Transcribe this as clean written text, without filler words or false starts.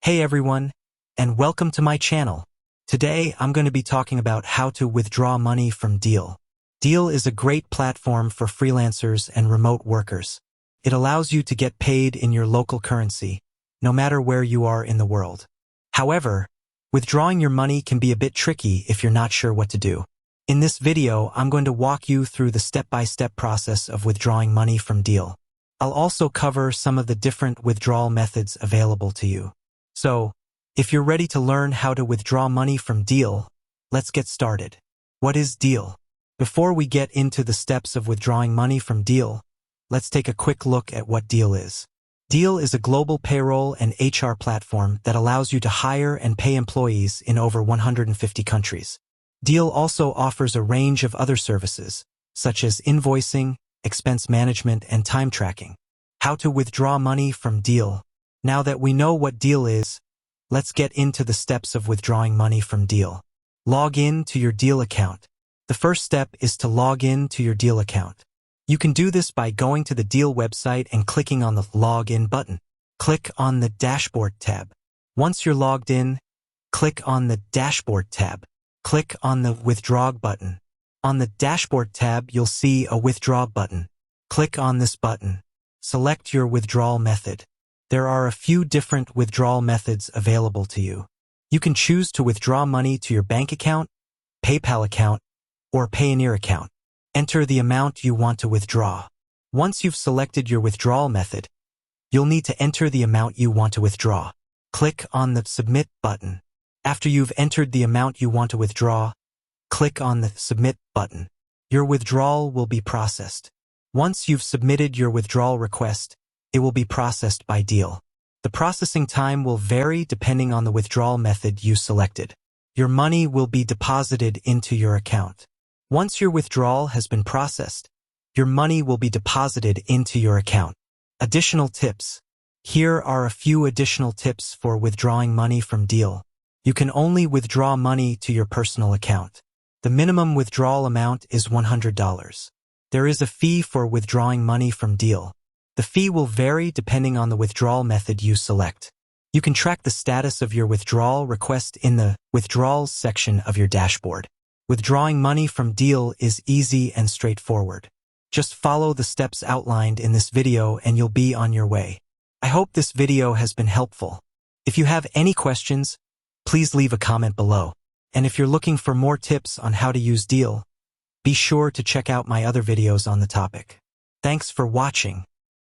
Hey everyone, and welcome to my channel. Today I'm going to be talking about how to withdraw money from Deel. Deel is a great platform for freelancers and remote workers. It allows you to get paid in your local currency, no matter where you are in the world. However, withdrawing your money can be a bit tricky if you're not sure what to do. In this video, I'm going to walk you through the step-by-step process of withdrawing money from Deel. I'll also cover some of the different withdrawal methods available to you. So, if you're ready to learn how to withdraw money from Deel, let's get started. What is Deel? Before we get into the steps of withdrawing money from Deel, let's take a quick look at what Deel is. Deel is a global payroll and HR platform that allows you to hire and pay employees in over 150 countries. Deel also offers a range of other services, such as invoicing, expense management, and time tracking. How to withdraw money from Deel? Now that we know what Deel is, let's get into the steps of withdrawing money from Deel. Log in to your Deel account. The first step is to log in to your Deel account. You can do this by going to the Deel website and clicking on the Login button. Click on the Dashboard tab. Once you're logged in, click on the Dashboard tab. Click on the Withdraw button. On the Dashboard tab, you'll see a Withdraw button. Click on this button. Select your withdrawal method. There are a few different withdrawal methods available to you. You can choose to withdraw money to your bank account, PayPal account, or Payoneer account. Enter the amount you want to withdraw. Once you've selected your withdrawal method, you'll need to enter the amount you want to withdraw. Click on the Submit button. After you've entered the amount you want to withdraw, click on the Submit button. Your withdrawal will be processed. Once you've submitted your withdrawal request, it will be processed by Deel. The processing time will vary depending on the withdrawal method you selected. Your money will be deposited into your account. Once your withdrawal has been processed, your money will be deposited into your account. Additional tips. Here are a few additional tips for withdrawing money from Deel. You can only withdraw money to your personal account. The minimum withdrawal amount is $100. There is a fee for withdrawing money from Deel. The fee will vary depending on the withdrawal method you select. You can track the status of your withdrawal request in the Withdrawals section of your dashboard. Withdrawing money from Deel is easy and straightforward. Just follow the steps outlined in this video and you'll be on your way. I hope this video has been helpful. If you have any questions, please leave a comment below. And if you're looking for more tips on how to use Deel, be sure to check out my other videos on the topic. Thanks for watching.